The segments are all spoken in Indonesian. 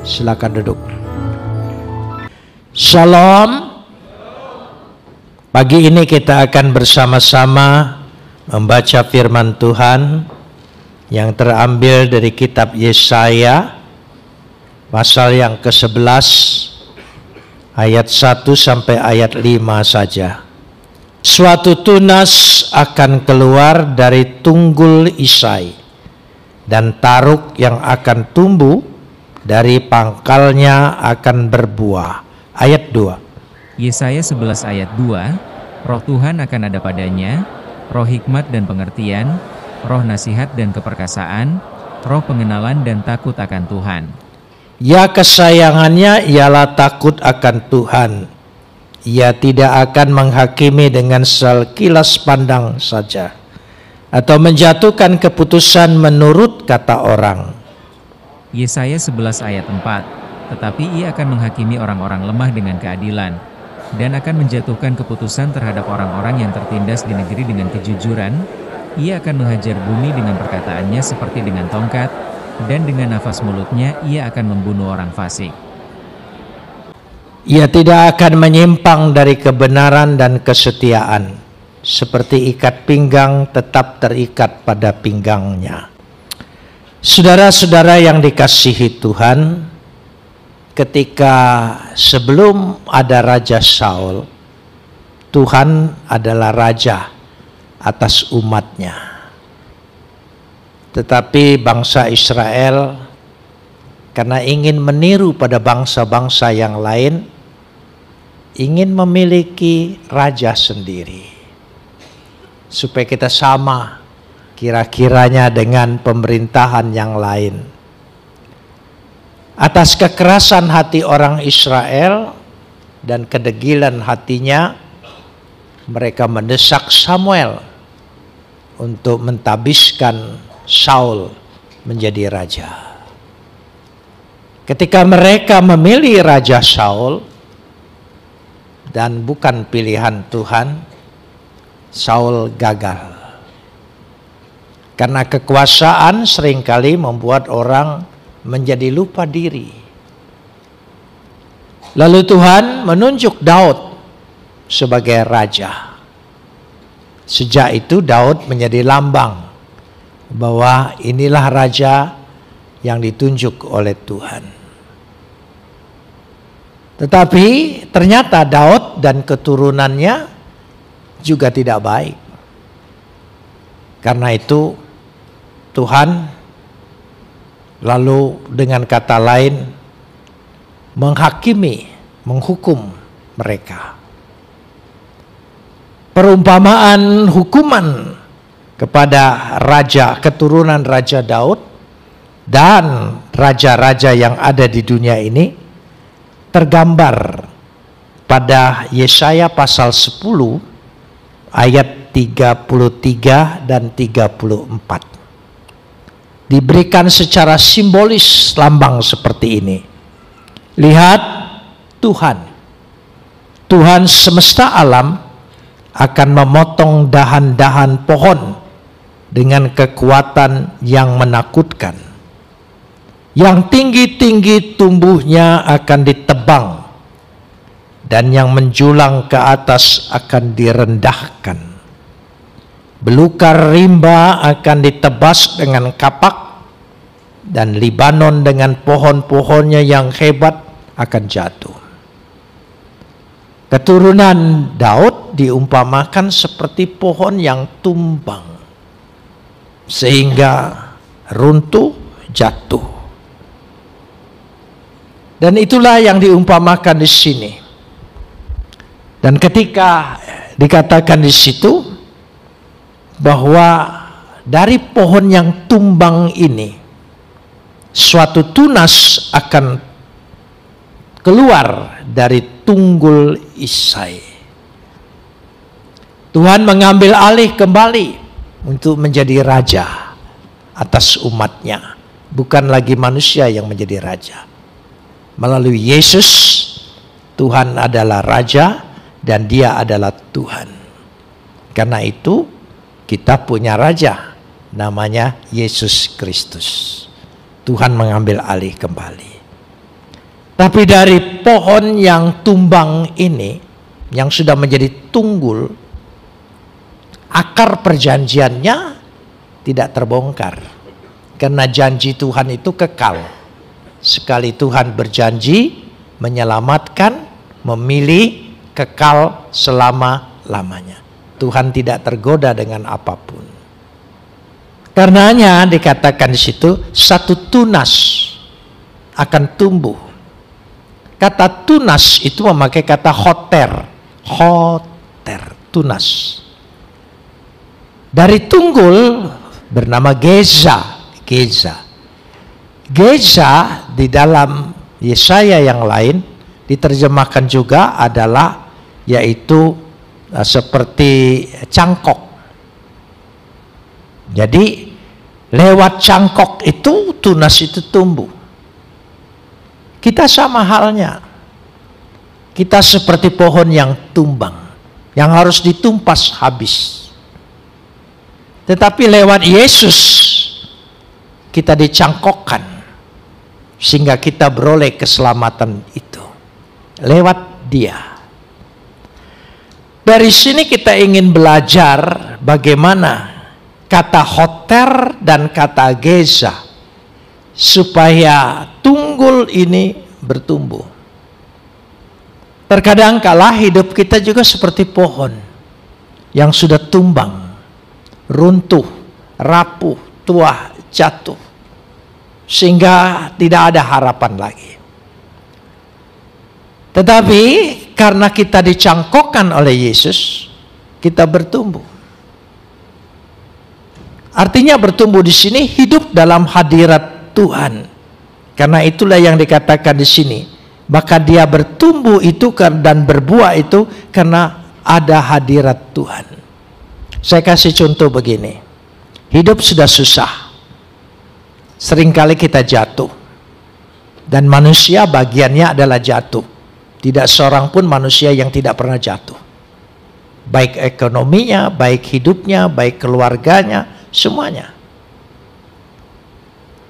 Silakan duduk. Shalom. Pagi ini kita akan bersama-sama membaca firman Tuhan yang terambil dari kitab Yesaya pasal yang ke-11 ayat 1 sampai ayat 5 saja. Suatu tunas akan keluar dari tunggul Isai, dan taruk yang akan tumbuh dari pangkalnya akan berbuah. Ayat 2. Yesaya 11 ayat 2, Roh Tuhan akan ada padanya, roh hikmat dan pengertian, roh nasihat dan keperkasaan, roh pengenalan dan takut akan Tuhan. Ya, kesayangannya ialah takut akan Tuhan. Ia tidak akan menghakimi dengan sekilas pandang saja, atau menjatuhkan keputusan menurut kata orang. Yesaya 11 ayat 4, tetapi ia akan menghakimi orang-orang lemah dengan keadilan, dan akan menjatuhkan keputusan terhadap orang-orang yang tertindas di negeri dengan kejujuran. Ia akan menghajar bumi dengan perkataannya seperti dengan tongkat, dan dengan nafas mulutnya ia akan membunuh orang fasik. Ia tidak akan menyimpang dari kebenaran dan kesetiaan, seperti ikat pinggang tetap terikat pada pinggangnya. Saudara-saudara yang dikasihi Tuhan, ketika sebelum ada Raja Saul, Tuhan adalah Raja atas umatnya. Tetapi bangsa Israel, karena ingin meniru pada bangsa-bangsa yang lain, ingin memiliki raja sendiri, supaya kita sama kira-kiranya dengan pemerintahan yang lain. Atas kekerasan hati orang Israel dan kedegilan hatinya, mereka mendesak Samuel untuk mentabiskan Saul menjadi raja. Ketika mereka memilih Raja Saul dan bukan pilihan Tuhan, Saul gagal. Karena kekuasaan seringkali membuat orang menjadi lupa diri. Lalu Tuhan menunjuk Daud sebagai raja. Sejak itu Daud menjadi lambang bahwa inilah raja yang ditunjuk oleh Tuhan. Tetapi ternyata Daud dan keturunannya juga tidak baik. Karena itu Tuhan lalu dengan kata lain menghakimi, menghukum mereka. Perumpamaan hukuman kepada raja, keturunan Raja Daud dan raja-raja yang ada di dunia ini tergambar pada Yesaya pasal 10 ayat 33 dan 34. Diberikan secara simbolis lambang seperti ini. Lihat, Tuhan semesta alam akan memotong dahan-dahan pohon dengan kekuatan yang menakutkan. Yang tinggi-tinggi tumbuhnya akan ditebang, dan yang menjulang ke atas akan direndahkan. Belukar rimba akan ditebas dengan kapak, dan Libanon dengan pohon-pohonnya yang hebat akan jatuh. Keturunan Daud diumpamakan seperti pohon yang tumbang, sehingga runtuh, jatuh. Dan itulah yang diumpamakan di sini. Dan ketika dikatakan di situ bahwa dari pohon yang tumbang ini suatu tunas akan keluar dari tunggul Isai. Tuhan mengambil alih kembali untuk menjadi raja atas umatnya. Bukan lagi manusia yang menjadi raja. Melalui Yesus, Tuhan adalah raja dan dia adalah Tuhan. Karena itu kita punya raja, namanya Yesus Kristus. Tuhan mengambil alih kembali. Tapi dari pohon yang tumbang ini, yang sudah menjadi tunggul, akar perjanjiannya tidak terbongkar. Karena janji Tuhan itu kekal. Sekali Tuhan berjanji menyelamatkan, memilih, kekal selama-lamanya. Tuhan tidak tergoda dengan apapun. Karenanya dikatakan di situ, satu tunas akan tumbuh. Kata tunas itu memakai kata hoter. Hoter, tunas. Dari tunggul bernama Geza. Geza. Geza di dalam Yesaya yang lain diterjemahkan juga adalah yaitu seperti cangkok. Jadi lewat cangkok itu tunas itu tumbuh. Kita sama halnya. Kita seperti pohon yang tumbang, yang harus ditumpas habis. Tetapi lewat Yesus kita dicangkokkan sehingga kita beroleh keselamatan itu lewat Dia. Dari sini kita ingin belajar bagaimana kata hoter dan kata geza supaya tunggul ini bertumbuh. Terkadang kala hidup kita juga seperti pohon yang sudah tumbang, runtuh, rapuh, tua, jatuh, sehingga tidak ada harapan lagi. Tetapi karena kita dicangkokkan oleh Yesus, kita bertumbuh. Artinya bertumbuh di sini hidup dalam hadirat Tuhan. Karena itulah yang dikatakan di sini, maka dia bertumbuh itu dan berbuah itu karena ada hadirat Tuhan. Saya kasih contoh begini. Hidup sudah susah. Seringkali kita jatuh. Dan manusia bagiannya adalah jatuh. Tidak seorang pun manusia yang tidak pernah jatuh. Baik ekonominya, baik hidupnya, baik keluarganya, semuanya.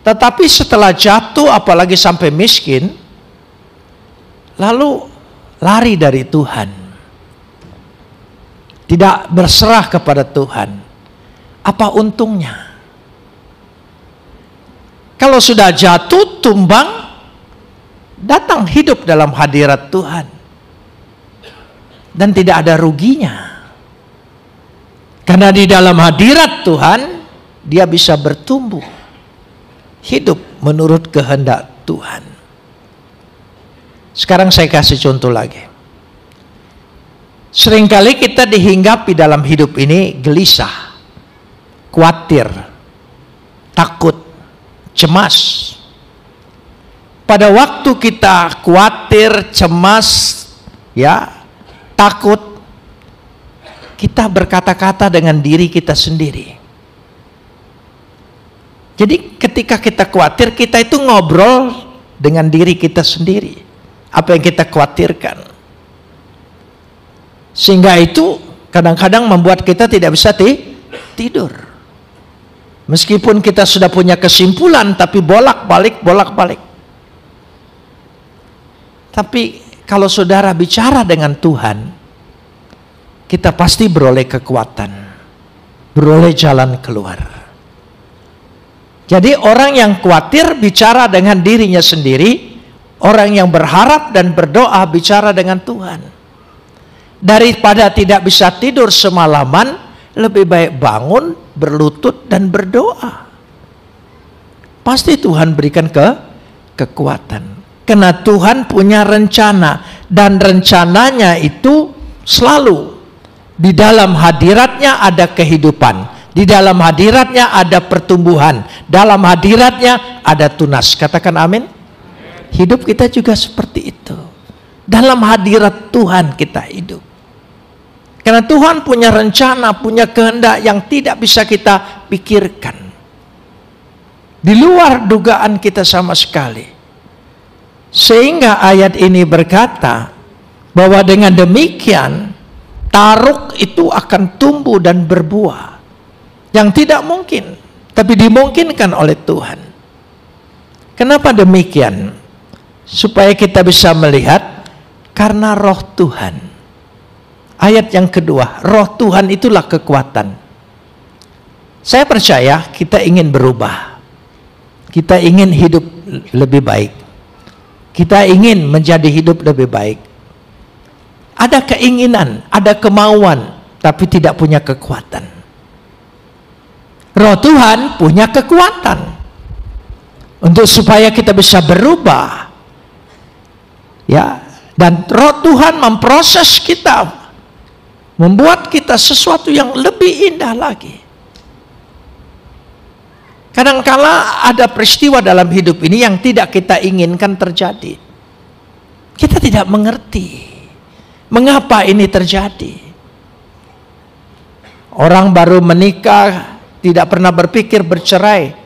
Tetapi setelah jatuh, apalagi sampai miskin, lalu lari dari Tuhan. Tidak berserah kepada Tuhan. Apa untungnya? Kalau sudah jatuh, tumbang, datang hidup dalam hadirat Tuhan. Dan tidak ada ruginya. Karena di dalam hadirat Tuhan, dia bisa bertumbuh. Hidup menurut kehendak Tuhan. Sekarang saya kasih contoh lagi. Seringkali kita dihinggapi dalam hidup ini gelisah, khawatir, takut, cemas. Pada waktu kita khawatir, cemas, ya, takut, kita berkata-kata dengan diri kita sendiri. Jadi ketika kita khawatir, kita itu ngobrol dengan diri kita sendiri. Apa yang kita khawatirkan. Sehingga itu kadang-kadang membuat kita tidak bisa tidur. Meskipun kita sudah punya kesimpulan, tapi bolak-balik. Tapi kalau saudara bicara dengan Tuhan, kita pasti beroleh kekuatan, beroleh jalan keluar. Jadi orang yang khawatir bicara dengan dirinya sendiri, orang yang berharap dan berdoa bicara dengan Tuhan. Daripada tidak bisa tidur semalaman, lebih baik bangun, berlutut dan berdoa. Pasti Tuhan berikan kekuatan. Karena Tuhan punya rencana, dan rencananya itu selalu di dalam hadiratnya ada kehidupan, di dalam hadiratnya ada pertumbuhan, dalam hadiratnya ada tunas. Katakan amin. Hidup kita juga seperti itu. Dalam hadirat Tuhan kita hidup. Karena Tuhan punya rencana, punya kehendak yang tidak bisa kita pikirkan. Di luar dugaan kita sama sekali. Sehingga ayat ini berkata bahwa dengan demikian taruk itu akan tumbuh dan berbuah. Yang tidak mungkin, tapi dimungkinkan oleh Tuhan. Kenapa demikian? Supaya kita bisa melihat karena roh Tuhan. Ayat yang kedua, roh Tuhan itulah kekuatan. Saya percaya kita ingin berubah. Kita ingin hidup lebih baik. Kita ingin menjadi hidup lebih baik. Ada keinginan, ada kemauan, tapi tidak punya kekuatan. Roh Tuhan punya kekuatan untuk supaya kita bisa berubah. Ya, dan roh Tuhan memproses kita, membuat kita sesuatu yang lebih indah lagi. Kadangkala ada peristiwa dalam hidup ini yang tidak kita inginkan terjadi. Kita tidak mengerti mengapa ini terjadi. Orang baru menikah tidak pernah berpikir bercerai,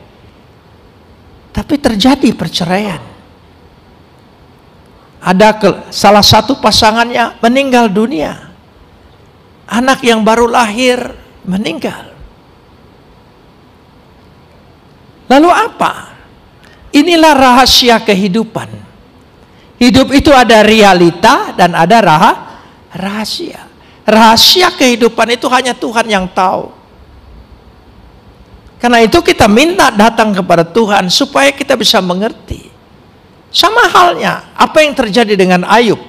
tapi terjadi perceraian. Ada salah satu pasangannya meninggal dunia. Anak yang baru lahir meninggal. Lalu apa? Inilah rahasia kehidupan. Hidup itu ada realita dan ada rahasia. Rahasia kehidupan itu hanya Tuhan yang tahu. Karena itu kita minta datang kepada Tuhan supaya kita bisa mengerti. Sama halnya apa yang terjadi dengan Ayub.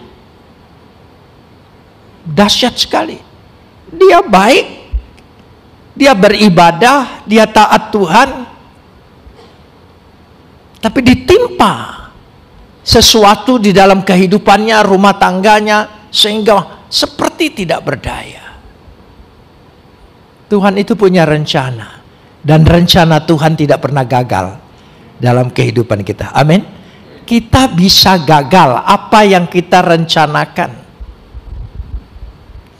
Dahsyat sekali. Dia baik, dia beribadah, dia taat Tuhan, tapi ditimpa sesuatu di dalam kehidupannya, rumah tangganya, sehingga seperti tidak berdaya. Tuhan itu punya rencana, dan rencana Tuhan tidak pernah gagal dalam kehidupan kita. Amin. Kita bisa gagal apa yang kita rencanakan,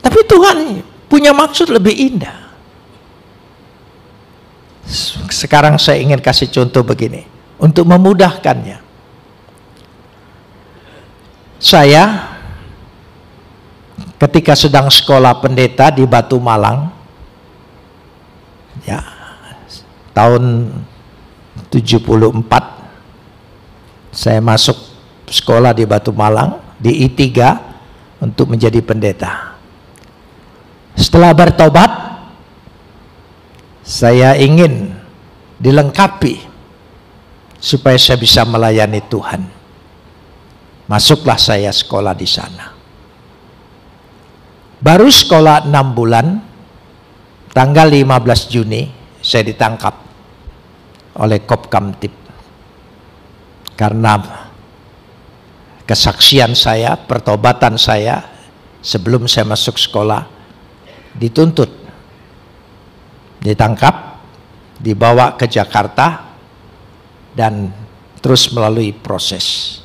tapi Tuhan punya maksud lebih indah. Sekarang saya ingin kasih contoh begini untuk memudahkannya. Saya ketika sedang sekolah pendeta di Batu Malang, ya, tahun 74, saya masuk sekolah di Batu Malang di I3 untuk menjadi pendeta. Setelah bertobat, saya ingin dilengkapi supaya saya bisa melayani Tuhan. Masuklah saya sekolah di sana. Baru sekolah 6 bulan, tanggal 15 Juni saya ditangkap oleh Kopkamtib. Karena kesaksian saya, pertobatan saya sebelum saya masuk sekolah, dituntut, ditangkap, dibawa ke Jakarta, dan terus melalui proses.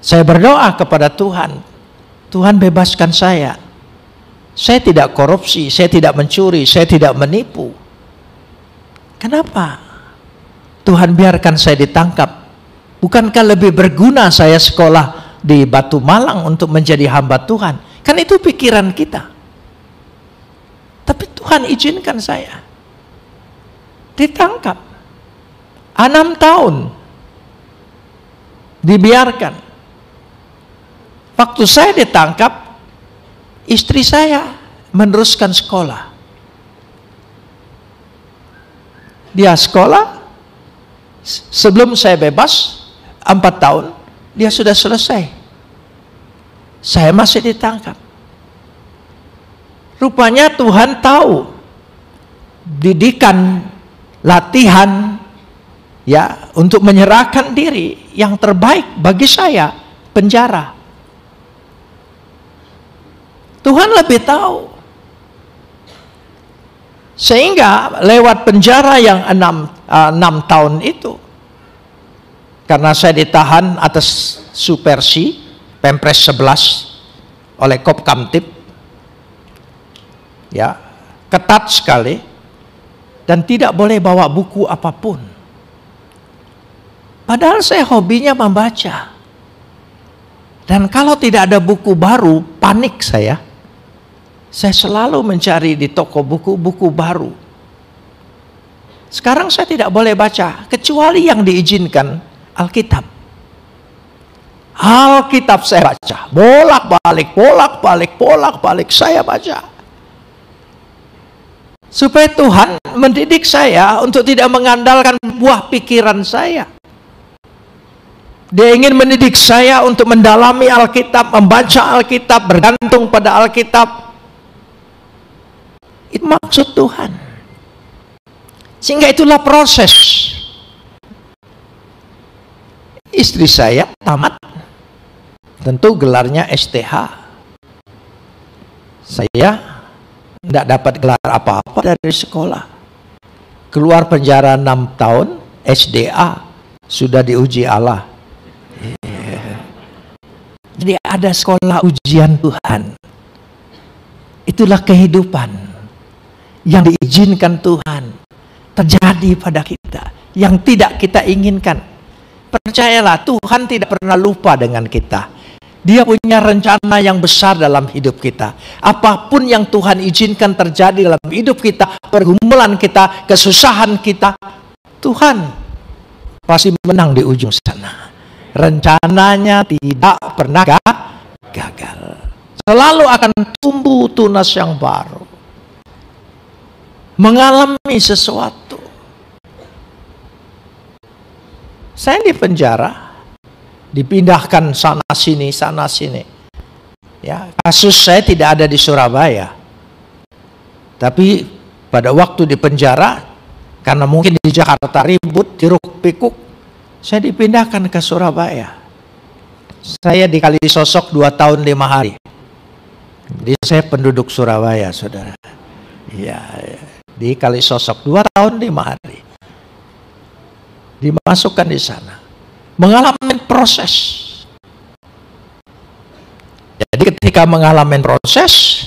Saya berdoa kepada Tuhan, Tuhan bebaskan saya. Saya tidak korupsi, saya tidak mencuri, saya tidak menipu. Kenapa Tuhan biarkan saya ditangkap? Bukankah lebih berguna saya sekolah di Batu Malang untuk menjadi hamba Tuhan? Kan itu pikiran kita. Tapi Tuhan izinkan saya ditangkap 6 tahun, dibiarkan. Waktu saya ditangkap, istri saya meneruskan sekolah. Dia sekolah, sebelum saya bebas 4 tahun, dia sudah selesai. Saya masih ditangkap. Rupanya Tuhan tahu didikan, latihan, ya, untuk menyerahkan diri yang terbaik bagi saya, penjara. Tuhan lebih tahu. Sehingga lewat penjara yang 6 tahun itu, karena saya ditahan atas supersi Pempres 11 oleh Kopkamtib, ya, ketat sekali, dan tidak boleh bawa buku apapun. Padahal saya hobinya membaca, dan kalau tidak ada buku baru, panik saya. Saya selalu mencari di toko buku-buku baru. Sekarang saya tidak boleh baca kecuali yang diizinkan, Alkitab. Alkitab saya baca, bolak-balik saya baca. Supaya Tuhan mendidik saya untuk tidak mengandalkan buah pikiran saya. Dia ingin mendidik saya untuk mendalami Alkitab, membaca Alkitab, bergantung pada Alkitab. Itu maksud Tuhan. Sehingga itulah proses. Istri saya tamat, tentu gelarnya STH. Saya tidak dapat gelar apa-apa dari sekolah. Keluar penjara 6 tahun, SDA, sudah diuji Allah. Jadi ada sekolah ujian Tuhan. Itulah kehidupan yang diizinkan Tuhan terjadi pada kita, yang tidak kita inginkan. Percayalah, Tuhan tidak pernah lupa dengan kita. Dia punya rencana yang besar dalam hidup kita. Apapun yang Tuhan izinkan terjadi dalam hidup kita, pergumulan kita, kesusahan kita, Tuhan pasti menang di ujung sana. Rencananya tidak pernah gagal. Selalu akan tumbuh tunas yang baru. Mengalami sesuatu. Saya di penjara, dipindahkan sana sini. Ya, kasus saya tidak ada di Surabaya. Tapi pada waktu di penjara, karena mungkin di Jakarta ribut, hiruk-pikuk, saya dipindahkan ke Surabaya. Saya di Kalisosok 2 tahun 5 hari. Jadi saya penduduk Surabaya, saudara. Ya, di Kalisosok 2 tahun 5 hari. Dimasukkan di sana. Mengalami proses. Jadi ketika mengalami proses,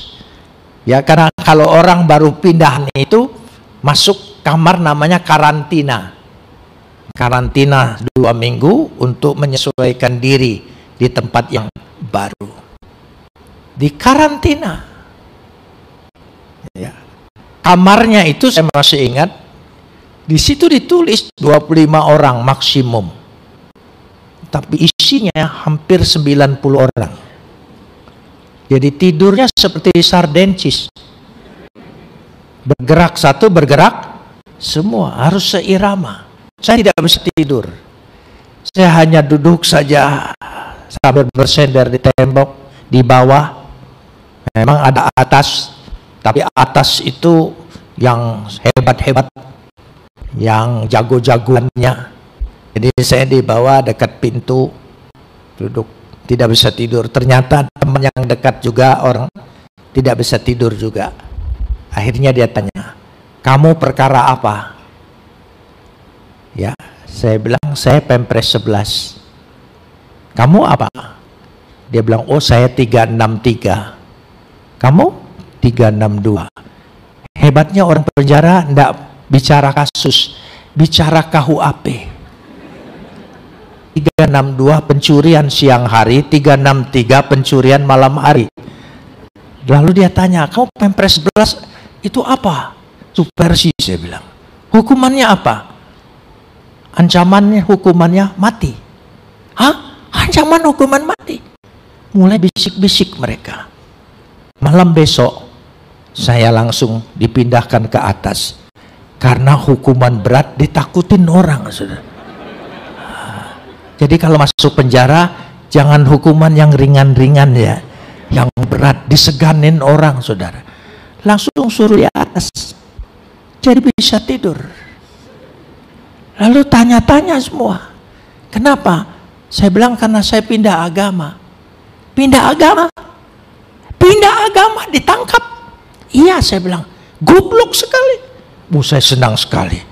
ya karena kalau orang baru pindahan itu masuk kamar namanya karantina. Karantina 2 minggu untuk menyesuaikan diri di tempat yang baru. Di karantina, ya, kamarnya itu saya masih ingat, di situ ditulis 25 orang maksimum, tapi isinya hampir 90 orang. Jadi tidurnya seperti sardensis, bergerak satu, bergerak semua, harus seirama. Saya tidak bisa tidur. Saya hanya duduk saja sambil bersender di tembok. Di bawah memang ada atas, tapi atas itu yang hebat-hebat, yang jago-jagoannya. Jadi saya di bawah dekat pintu duduk, tidak bisa tidur. Ternyata teman yang dekat juga orang tidak bisa tidur juga. Akhirnya dia tanya, "Kamu perkara apa?" Ya, saya bilang saya Pempres 11. "Kamu apa?" Dia bilang, "Oh saya 363. Kamu 362. Hebatnya orang penjara enggak bicara kasus, bicara KUHP. 362 pencurian siang hari, 363 pencurian malam hari. Lalu dia tanya, "Kamu Pempres 11 itu apa?" "Subversi," saya bilang. "Hukumannya apa?" "Ancamannya hukumannya mati." "Hah? Ancaman hukuman mati?" Mulai bisik-bisik mereka. Malam besok saya langsung dipindahkan ke atas karena hukuman berat ditakutin orang, saudara. Jadi kalau masuk penjara jangan hukuman yang ringan-ringan ya, yang berat diseganin orang, saudara. Langsung suruh di atas, jadi bisa tidur. Lalu tanya-tanya semua, "Kenapa?" Saya bilang, "Karena saya pindah agama." "Pindah agama? Pindah agama ditangkap?" "Iya," saya bilang. "Goblok sekali." Saya senang sekali.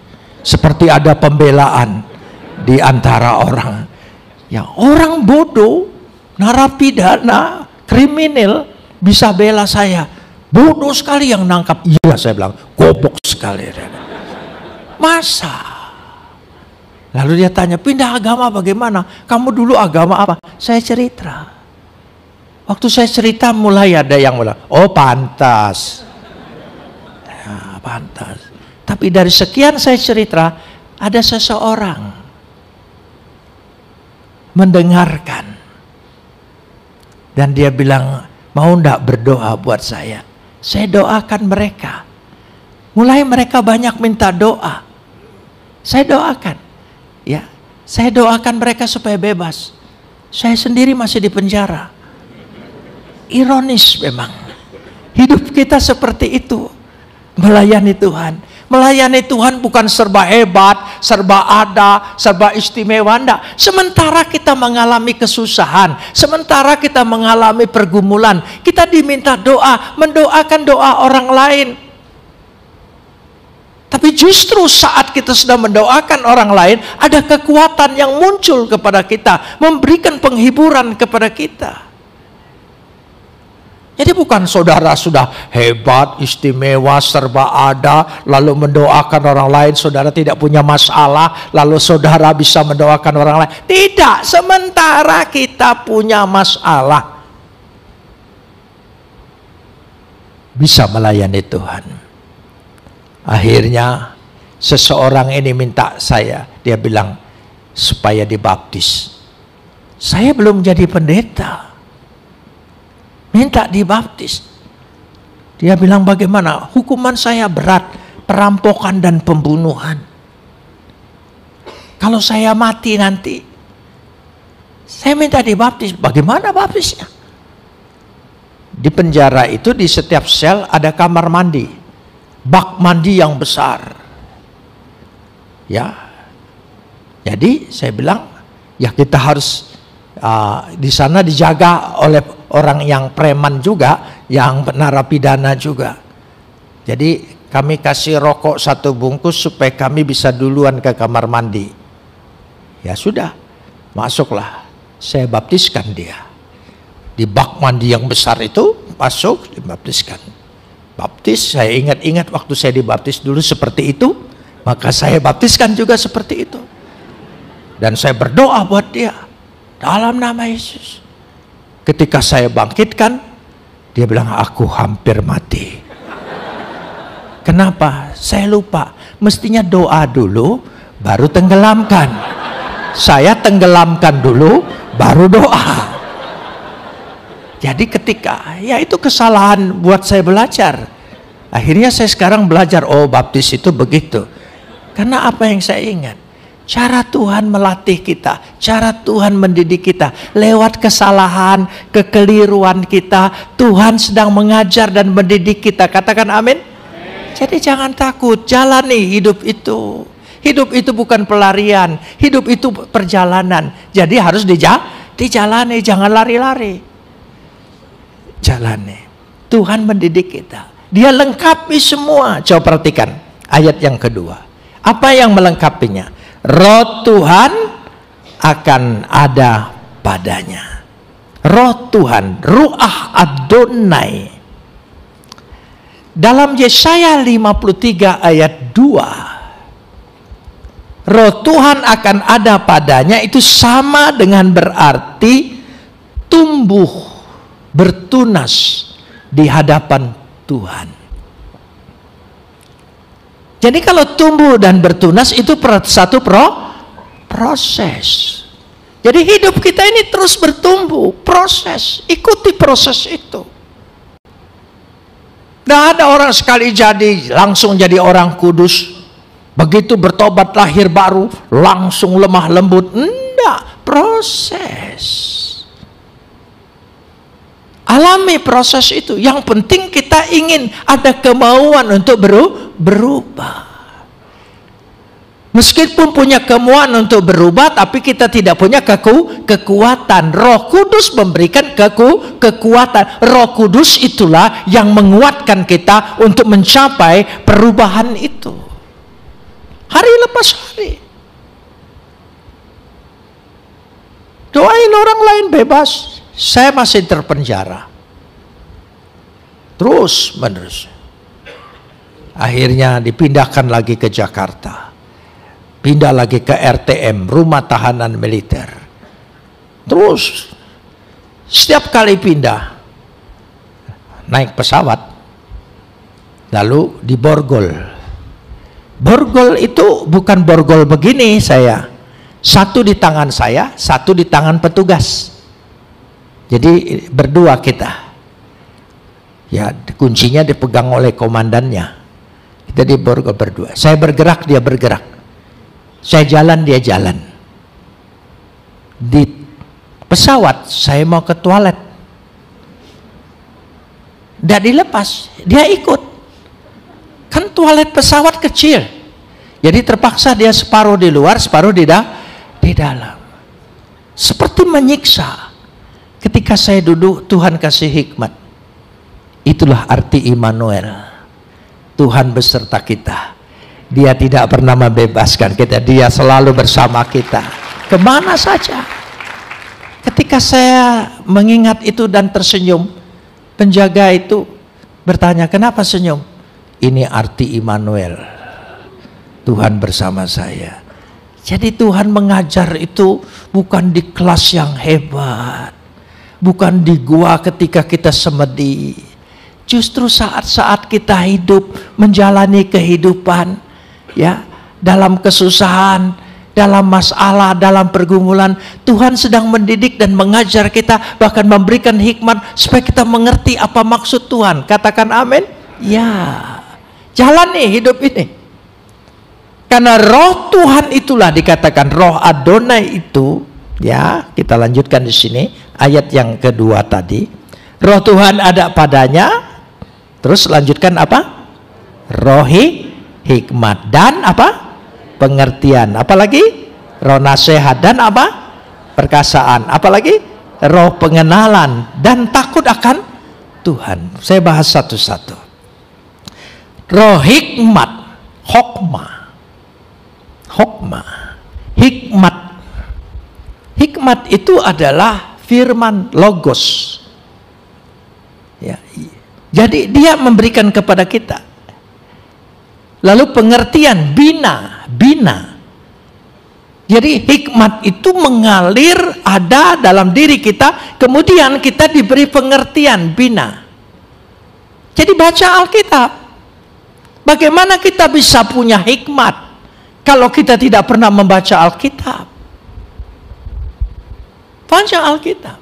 Seperti ada pembelaan di antara orang. Ya, orang bodoh, narapidana, kriminal bisa bela saya. Bodoh sekali yang nangkap. "Iya," saya bilang. "Goblok sekali." Masa? Lalu dia tanya, "Pindah agama bagaimana? Kamu dulu agama apa?" Saya cerita. Waktu saya cerita mulai ada yang bilang, "Oh pantas." Ya, pantas. Tapi dari sekian saya cerita, ada seseorang mendengarkan Dan dia bilang, mau ndak berdoa buat saya? Saya doakan mereka. Mulai mereka banyak minta doa. Saya doakan. Ya, saya doakan mereka supaya bebas. Saya sendiri masih di penjara. Ironis memang. Hidup kita seperti itu. Melayani Tuhan. Melayani Tuhan bukan serba hebat, serba ada, serba istimewa, enggak. Sementara kita mengalami kesusahan, sementara kita mengalami pergumulan, kita diminta doa, mendoakan doa orang lain. Tapi justru saat kita sedang mendoakan orang lain, ada kekuatan yang muncul kepada kita, memberikan penghiburan kepada kita. Jadi bukan saudara sudah hebat, istimewa, serba ada, lalu mendoakan orang lain, saudara tidak punya masalah, lalu saudara bisa mendoakan orang lain. Tidak, sementara kita punya masalah, bisa melayani Tuhan. Akhirnya seseorang ini minta saya, dia bilang supaya dibaptis. Saya belum jadi pendeta, minta dibaptis. Dia bilang, bagaimana? Hukuman saya berat, perampokan dan pembunuhan. Kalau saya mati nanti, saya minta dibaptis. Bagaimana baptisnya? Di penjara itu di setiap sel ada kamar mandi, bak mandi yang besar. Ya, jadi saya bilang, ya kita harus di sana dijaga oleh orang yang preman juga, yang narapidana juga. Jadi kami kasih rokok 1 bungkus supaya kami bisa duluan ke kamar mandi. Ya sudah, masuklah. Saya baptiskan dia. Di bak mandi yang besar itu, masuk, dibaptiskan. Baptis, saya ingat-ingat waktu saya dibaptis dulu seperti itu, maka saya baptiskan juga seperti itu. Dan saya berdoa buat dia, dalam nama Yesus. Ketika saya bangkitkan, dia bilang, aku hampir mati. Kenapa? Saya lupa. Mestinya doa dulu, baru tenggelamkan. Saya tenggelamkan dulu, baru doa. Jadi ketika, ya itu kesalahan buat saya belajar. Akhirnya saya sekarang belajar, oh baptis itu begitu. Karena apa yang saya ingat? Cara Tuhan melatih kita, cara Tuhan mendidik kita. Lewat kesalahan, kekeliruan kita, Tuhan sedang mengajar dan mendidik kita. Katakan amin. Jadi jangan takut, jalani hidup itu. Hidup itu bukan pelarian, hidup itu perjalanan. Jadi harus dijalani, jangan lari-lari. Jalani. Tuhan mendidik kita. Dia lengkapi semua. Coba perhatikan ayat yang kedua. Apa yang melengkapinya? Roh Tuhan akan ada padanya. Roh Tuhan, Ruach Adonai. Dalam Yesaya 53 ayat 2, Roh Tuhan akan ada padanya itu sama dengan berarti tumbuh, bertunas di hadapan Tuhan. Jadi kalau tumbuh dan bertunas itu satu proses. Jadi hidup kita ini terus bertumbuh, proses. Ikuti proses itu. Tidak ada orang sekali jadi langsung jadi orang kudus. Begitu bertobat lahir baru langsung lemah lembut. Enggak, proses. Alami proses itu. Yang penting kita ingin ada kemauan untuk berubah. Meskipun punya kemauan untuk berubah, tapi kita tidak punya kekuatan. Roh Kudus memberikan kekuatan. Roh Kudus itulah yang menguatkan kita untuk mencapai perubahan itu. Hari lepas hari. Doain orang lain bebas. Saya masih terpenjara. Terus menerus. Akhirnya dipindahkan lagi ke Jakarta. Pindah lagi ke RTM, Rumah Tahanan Militer. Terus setiap kali pindah naik pesawat, lalu di borgol. Borgol itu bukan borgol begini saya. Satu di tangan saya, satu di tangan petugas. Jadi berdua kita. Ya, kuncinya dipegang oleh komandannya. Kita di borgol berdua. Saya bergerak, dia bergerak. Saya jalan, dia jalan. Di pesawat, saya mau ke toilet. Tidak dilepas, dia ikut. Kan toilet pesawat kecil. Jadi terpaksa dia separuh di luar, separuh di dalam. Seperti menyiksa. Ketika saya duduk, Tuhan kasih hikmat. Itulah arti Immanuel. Tuhan beserta kita. Dia tidak pernah membebaskan kita. Dia selalu bersama kita. Kemana saja. Ketika saya mengingat itu dan tersenyum, penjaga itu bertanya, kenapa senyum? Ini arti Immanuel. Tuhan bersama saya. Jadi Tuhan mengajar itu bukan di kelas yang hebat. Bukan di gua ketika kita semedi. Justru saat-saat kita hidup, menjalani kehidupan, ya, dalam kesusahan, dalam masalah, dalam pergumulan, Tuhan sedang mendidik dan mengajar kita, bahkan memberikan hikmat supaya kita mengerti apa maksud Tuhan. Katakan amin. Ya, jalani hidup ini. Karena roh Tuhan itulah dikatakan roh Adonai itu, ya, kita lanjutkan di sini ayat yang kedua tadi. Roh Tuhan ada padanya. Terus lanjutkan apa? Rohi hikmat dan apa? Pengertian. Apalagi? Roh nasihat dan apa? Perkasaan. Apalagi? Roh pengenalan dan takut akan Tuhan. Saya bahas satu-satu. Roh hikmat, hokmah. Hokmah. Hikmat. Hikmat itu adalah firman logos. Ya, jadi dia memberikan kepada kita. Lalu pengertian, bina. Jadi hikmat itu mengalir ada dalam diri kita, kemudian kita diberi pengertian, bina. Jadi baca Alkitab. Bagaimana kita bisa punya hikmat kalau kita tidak pernah membaca Alkitab? Baca Alkitab.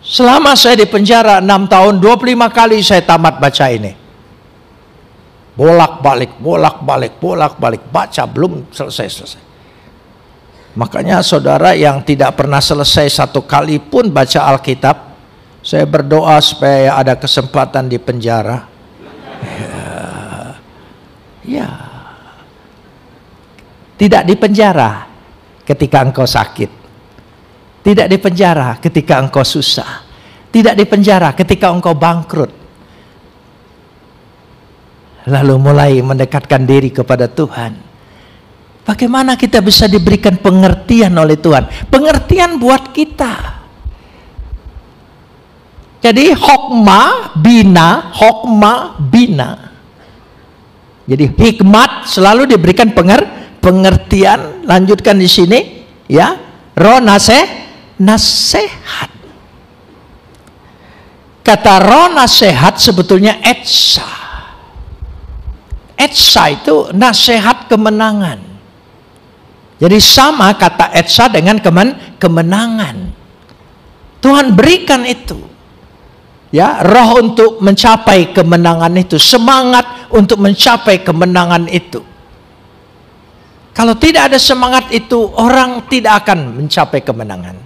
Selama saya di penjara 6 tahun, 25 kali saya tamat baca ini. Bolak-balik, baca belum selesai. Makanya saudara yang tidak pernah selesai satu kali pun baca Alkitab, saya berdoa supaya ada kesempatan di penjara. Ya. Tidak di penjara ketika engkau sakit. Tidak di penjara ketika engkau susah. Tidak di penjara ketika engkau bangkrut. Lalu mulai mendekatkan diri kepada Tuhan. Bagaimana kita bisa diberikan pengertian oleh Tuhan? Pengertian buat kita. Jadi hokmah, bina. Jadi hikmat selalu diberikan pengertian. Lanjutkan di sini, ya. Roh nasihat. Kata roh nasihat sebetulnya etsa. Etsa itu nasihat kemenangan. Jadi sama kata etsa dengan kemenangan. Tuhan berikan itu. Ya, roh untuk mencapai kemenangan itu, semangat untuk mencapai kemenangan itu. Kalau tidak ada semangat itu, orang tidak akan mencapai kemenangan.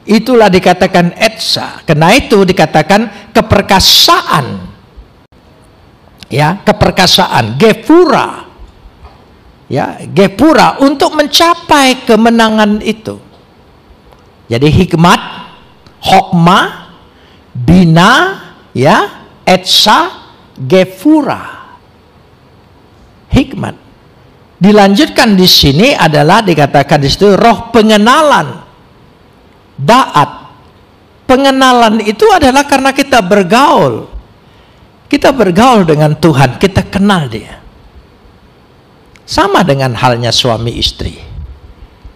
Itulah dikatakan etsa. Karena itu dikatakan keperkasaan. Ya, keperkasaan, gepura. Ya, gepura untuk mencapai kemenangan itu. Jadi hikmat, hokmah, bina, ya, etsa, gepura. Hikmat. Dilanjutkan di sini adalah dikatakan di situ roh pengenalan, daat. Pengenalan itu adalah karena kita bergaul. Kita bergaul dengan Tuhan, kita kenal Dia. Sama dengan halnya suami istri.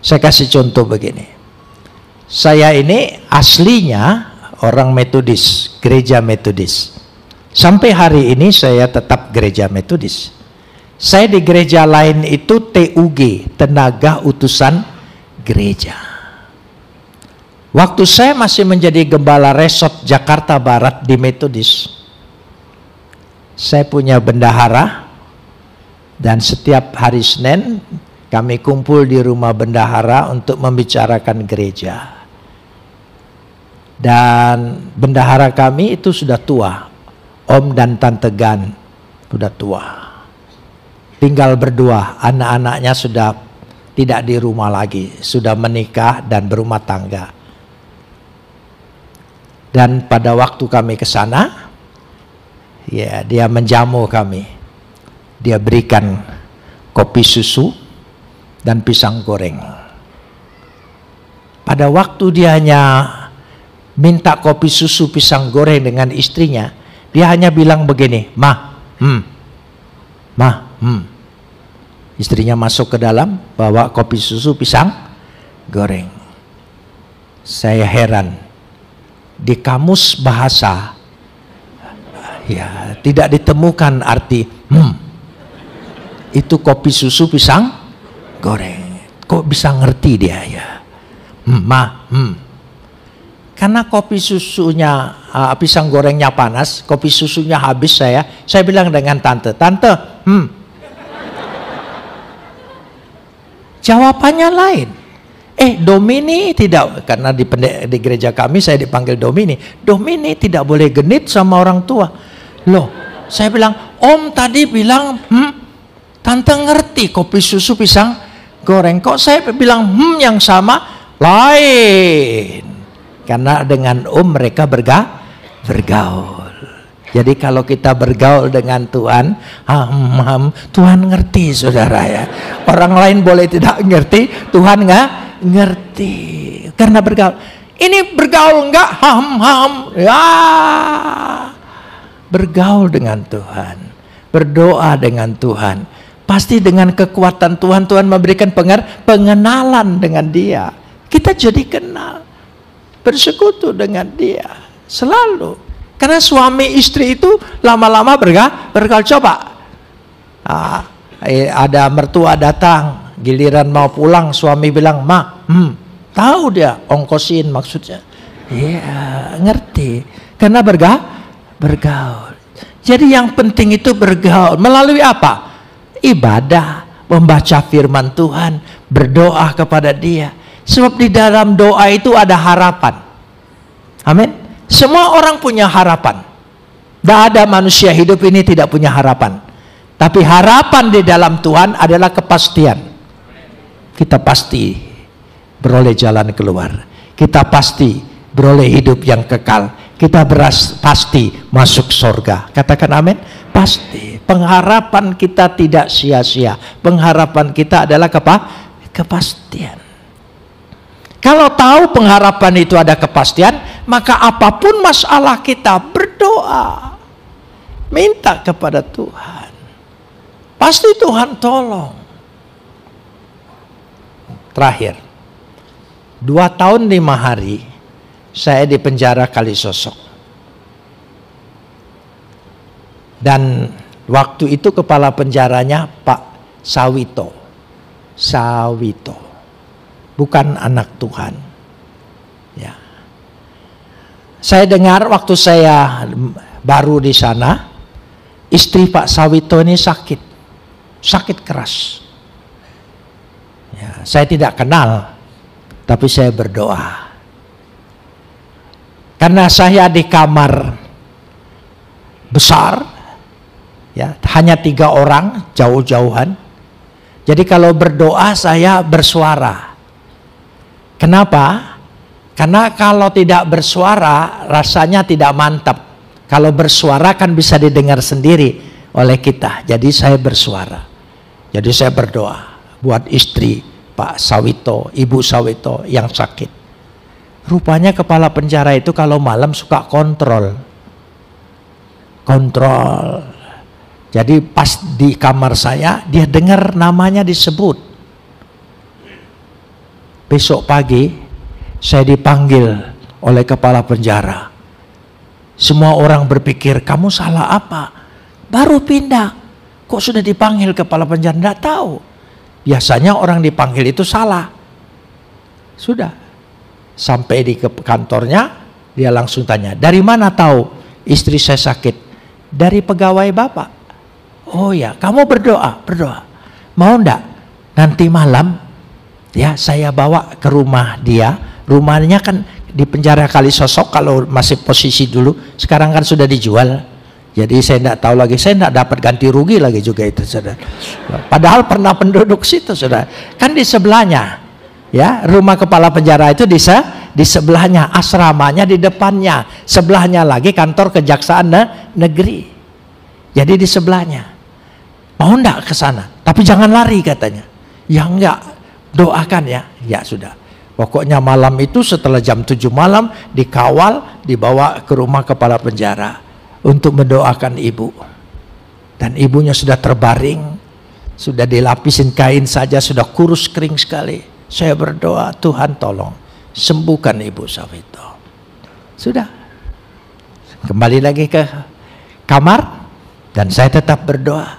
Saya kasih contoh begini. Saya ini aslinya orang Metodis, gereja Metodis. Sampai hari ini saya tetap gereja Metodis. Saya di gereja lain itu TUG, Tenaga Utusan Gereja. Waktu saya masih menjadi gembala resort Jakarta Barat di Metodis, saya punya bendahara, dan setiap hari Senin kami kumpul di rumah bendahara untuk membicarakan gereja. Dan bendahara kami itu sudah tua, Om dan Tante Gan sudah tua. Tinggal berdua, anak-anaknya sudah tidak di rumah lagi, sudah menikah dan berumah tangga. Dan pada waktu kami ke sana, ya, dia menjamu kami. Dia berikan kopi susu dan pisang goreng. Pada waktu dia hanya minta kopi susu pisang goreng dengan istrinya, dia hanya bilang begini, Ma. Istrinya masuk ke dalam, bawa kopi susu pisang goreng. Saya heran. Di kamus bahasa, ya, tidak ditemukan arti itu kopi susu pisang goreng. Kok bisa ngerti dia ya? Karena kopi susunya, pisang gorengnya panas, kopi susunya habis. Saya bilang dengan tante, jawabannya lain. Domini tidak, karena di gereja kami saya dipanggil Domini. Domini tidak boleh genit sama orang tua. Loh, saya bilang, Om tadi bilang, tante ngerti kopi susu pisang goreng. Kok saya bilang yang sama? Lain. Karena dengan Om mereka bergaul. Jadi kalau kita bergaul dengan Tuhan, Tuhan ngerti, saudara ya. Orang lain boleh tidak ngerti, Tuhan ngerti. Karena bergaul. Ini bergaul enggak? Ya. Bergaul dengan Tuhan, berdoa dengan Tuhan. Pasti dengan kekuatan Tuhan, Tuhan memberikan pengenalan dengan Dia. Kita jadi kenal, bersekutu dengan Dia selalu. Karena suami istri itu lama-lama bergaul. Coba, ada mertua datang, giliran mau pulang, suami bilang, Ma, tahu dia ongkosin maksudnya. Iya, ngerti. Karena bergaul. Jadi yang penting itu bergaul. Melalui apa? Ibadah, membaca firman Tuhan, berdoa kepada Dia. Sebab di dalam doa itu ada harapan. Amin. Semua orang punya harapan. Tidak ada manusia hidup ini tidak punya harapan. Tapi harapan di dalam Tuhan adalah kepastian. Kita pasti beroleh jalan keluar. Kita pasti beroleh hidup yang kekal. Kita pasti masuk surga. Katakan amin. Pasti. Pengharapan kita tidak sia-sia. Pengharapan kita adalah kepastian. Kalau tahu pengharapan itu ada kepastian, maka apapun masalah kita, berdoa, minta kepada Tuhan. Pasti Tuhan tolong. Terakhir, 2 tahun 5 hari saya di penjara Kalisosok. Dan waktu itu kepala penjaranya Pak Sawito. Bukan anak Tuhan. Ya. Saya dengar waktu saya baru di sana, istri Pak Sawito ini sakit keras. Ya, saya tidak kenal, tapi saya berdoa. Karena saya di kamar besar, ya, hanya 3 orang, jauh-jauhan. Jadi kalau berdoa saya bersuara. Kenapa? Karena kalau tidak bersuara rasanya tidak mantap. Kalau bersuara kan bisa didengar sendiri oleh kita. Jadi saya bersuara. Jadi saya berdoa buat istri Pak Sawito, Ibu Sawito yang sakit. Rupanya kepala penjara itu kalau malam suka kontrol. Jadi pas di kamar saya dia dengar namanya disebut. Besok pagi saya dipanggil oleh kepala penjara. Semua orang berpikir, kamu salah apa? Baru pindah, kok sudah dipanggil kepala penjara? Tidak tahu. Biasanya orang dipanggil itu salah. Sudah. Sampai di kantornya, dia langsung tanya, dari mana tahu istri saya sakit? Dari pegawai Bapak. Oh ya, kamu berdoa. Mau enggak? Nanti malam ya saya bawa ke rumah dia. Rumahnya kan di penjara Kalisosok kalau masih posisi dulu. Sekarang kan sudah dijual. Jadi saya enggak tahu lagi, saya enggak dapat ganti rugi lagi juga itu, saudara. Padahal pernah penduduk situ, saudara. Kan di sebelahnya. Ya, rumah kepala penjara itu di sebelahnya, asramanya di depannya, sebelahnya lagi kantor kejaksaan negeri. Jadi di sebelahnya. Mau enggak ke sana? Tapi jangan lari katanya. Ya enggak, doakan ya. Ya sudah. Pokoknya malam itu setelah jam 7 malam dikawal, dibawa ke rumah kepala penjara untuk mendoakan ibu. Dan ibunya sudah terbaring, sudah dilapisin kain saja, sudah kurus kering sekali. Saya berdoa, Tuhan tolong sembuhkan Ibu Sawito. Sudah. Kembali lagi ke kamar dan saya tetap berdoa.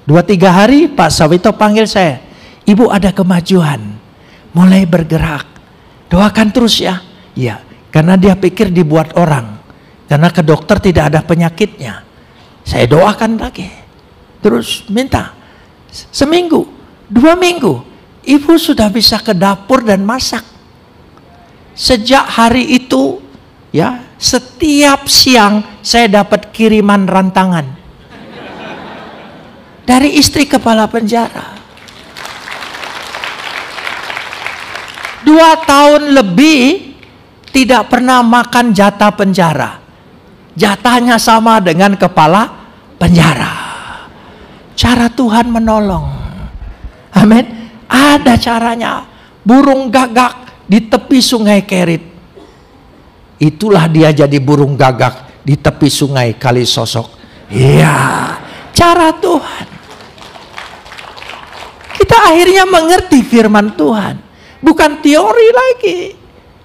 2-3 hari Pak Sawito panggil saya, Ibu ada kemajuan, mulai bergerak. Doakan terus ya. Ya, karena dia pikir dibuat orang. Karena ke dokter tidak ada penyakitnya. Saya doakan lagi. Terus minta. Seminggu, 2 minggu. Ibu sudah bisa ke dapur dan masak. Sejak hari itu, ya, setiap siang saya dapat kiriman rantangan dari istri kepala penjara. 2 tahun lebih tidak pernah makan jatah penjara. Jatahnya sama dengan kepala penjara. Cara Tuhan menolong. Amin. Ada caranya. Burung gagak di tepi sungai Kerit. Itulah dia jadi burung gagak di tepi sungai Kalisosok. Iya, cara Tuhan. Kita akhirnya mengerti firman Tuhan. Bukan teori lagi.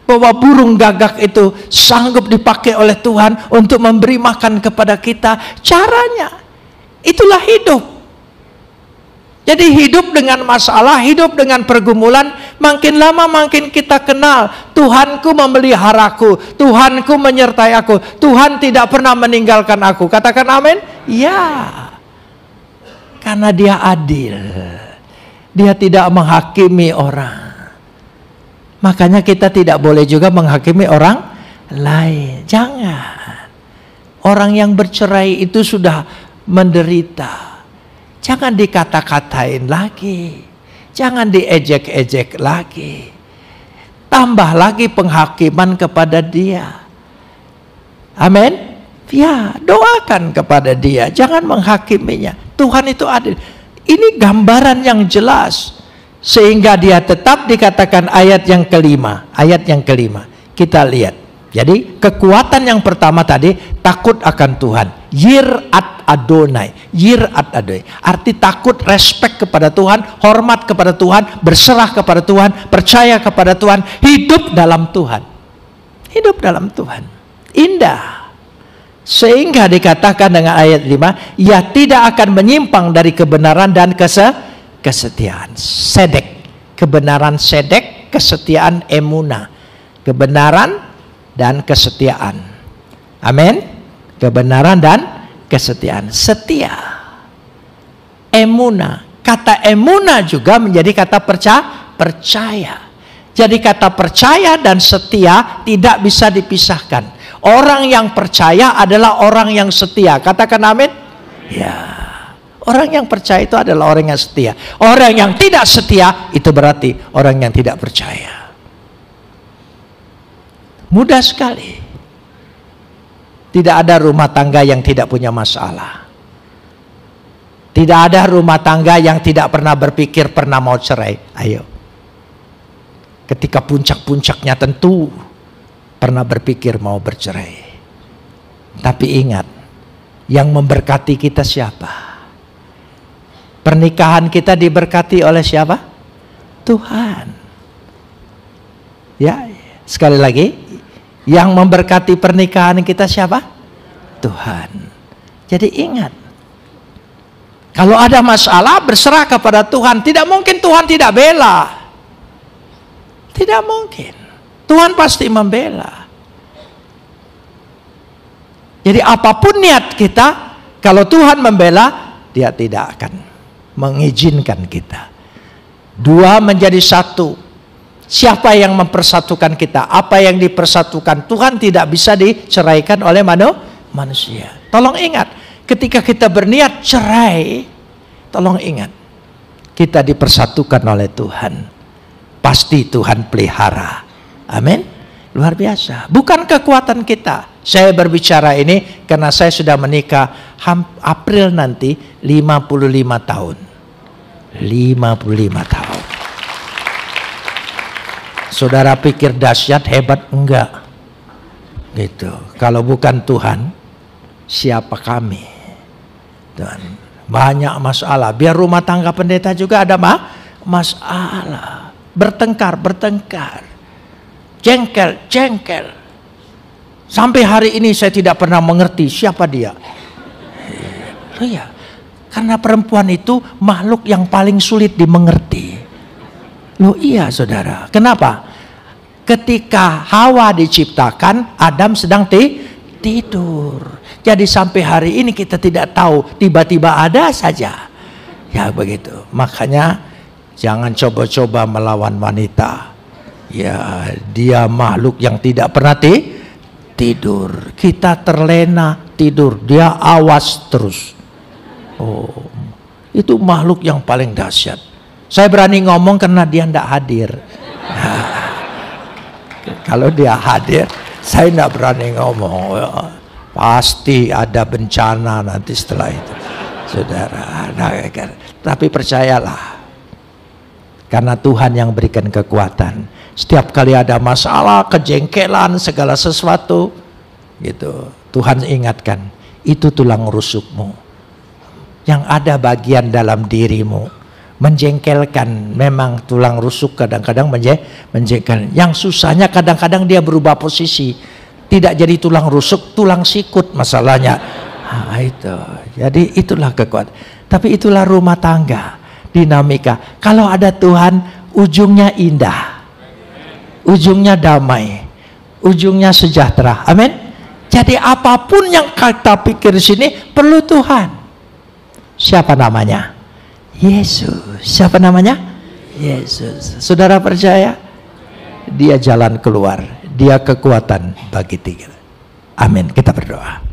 Bahwa burung gagak itu sanggup dipakai oleh Tuhan untuk memberi makan kepada kita. Caranya. Itulah hidup. Jadi hidup dengan masalah, hidup dengan pergumulan, makin lama makin kita kenal. Tuhanku memeliharaku, Tuhanku menyertai aku, Tuhan tidak pernah meninggalkan aku. Katakan amin. Ya, karena dia adil. Dia tidak menghakimi orang. Makanya kita tidak boleh juga menghakimi orang lain. Jangan. Orang yang bercerai itu sudah menderita. Jangan dikata-katain lagi. Jangan diejek-ejek lagi. Tambah lagi penghakiman kepada dia. Amin. Ya, doakan kepada dia. Jangan menghakiminya. Tuhan itu adil. Ini gambaran yang jelas. Sehingga dia tetap dikatakan ayat yang kelima. Ayat yang kelima. Kita lihat. Jadi kekuatan yang pertama tadi, takut akan Tuhan. Yirat Adonai. Yirat Adonai. Arti takut, respect kepada Tuhan, hormat kepada Tuhan, berserah kepada Tuhan, percaya kepada Tuhan, hidup dalam Tuhan. Hidup dalam Tuhan. Indah. Sehingga dikatakan dengan ayat 5, ia tidak akan menyimpang dari kebenaran dan kesetiaan. Sedek. Kebenaran sedek, kesetiaan emuna. Kebenaran dan kesetiaan. Amin. Kebenaran dan kesetiaan. Setia. Emuna. Kata emuna juga menjadi kata percaya. Jadi kata percaya dan setia tidak bisa dipisahkan. Orang yang percaya adalah orang yang setia. Katakan amin. Ya. Orang yang percaya itu adalah orang yang setia. Orang yang tidak setia itu berarti orang yang tidak percaya. Mudah sekali. Tidak ada rumah tangga yang tidak punya masalah. Tidak ada rumah tangga yang tidak pernah berpikir pernah mau cerai. Ayo. Ketika puncak-puncaknya tentu pernah berpikir mau bercerai. Tapi ingat, yang memberkati kita siapa? Pernikahan kita diberkati oleh siapa? Tuhan. Ya, sekali lagi. Yang memberkati pernikahan kita siapa? Tuhan. Jadi ingat. Kalau ada masalah berserah kepada Tuhan. Tidak mungkin Tuhan tidak bela. Tidak mungkin. Tuhan pasti membela. Jadi apapun niat kita, kalau Tuhan membela, Dia tidak akan mengizinkan kita. Dua menjadi satu. Siapa yang mempersatukan kita? Apa yang dipersatukan Tuhan tidak bisa diceraikan oleh manusia. Tolong ingat, ketika kita berniat cerai, tolong ingat, kita dipersatukan oleh Tuhan. Pasti Tuhan pelihara. Amin. Luar biasa. Bukan kekuatan kita. Saya berbicara ini karena saya sudah menikah April nanti 55 tahun. 55 tahun. Saudara pikir dahsyat, hebat? Enggak. Gitu. Kalau bukan Tuhan, siapa kami? Tuhan. Banyak masalah. Biar rumah tangga pendeta juga ada masalah. Bertengkar. Jengkel. Sampai hari ini saya tidak pernah mengerti siapa dia. Iya. Karena perempuan itu makhluk yang paling sulit dimengerti. Loh iya saudara, kenapa? Ketika Hawa diciptakan, Adam sedang tidur. Jadi sampai hari ini kita tidak tahu, tiba-tiba ada saja. Ya begitu, makanya jangan coba-coba melawan wanita. Ya, dia makhluk yang tidak pernah tidur. Kita terlena tidur, dia awas terus. Oh, itu makhluk yang paling dahsyat. Saya berani ngomong karena dia tidak hadir. Kalau dia hadir, saya tidak berani ngomong. Pasti ada bencana nanti setelah itu, saudara. Tapi percayalah, karena Tuhan yang berikan kekuatan. Setiap kali ada masalah, kejengkelan, segala sesuatu, gitu, Tuhan ingatkan, itu tulang rusukmu. Yang ada bagian dalam dirimu. Menjengkelkan, memang tulang rusuk kadang-kadang menjengkel. Yang susahnya kadang-kadang dia berubah posisi, tidak jadi tulang rusuk, tulang sikut masalahnya. Itu, jadi itulah kekuatan. Tapi itulah rumah tangga, dinamika. Kalau ada Tuhan, ujungnya indah, ujungnya damai, ujungnya sejahtera. Amin. Jadi apapun yang kita pikir di sini perlu Tuhan. Siapa namanya? Yesus. Siapa namanya? Yesus. Saudara percaya? Dia jalan keluar. Dia kekuatan bagi kita. Amin. Kita berdoa.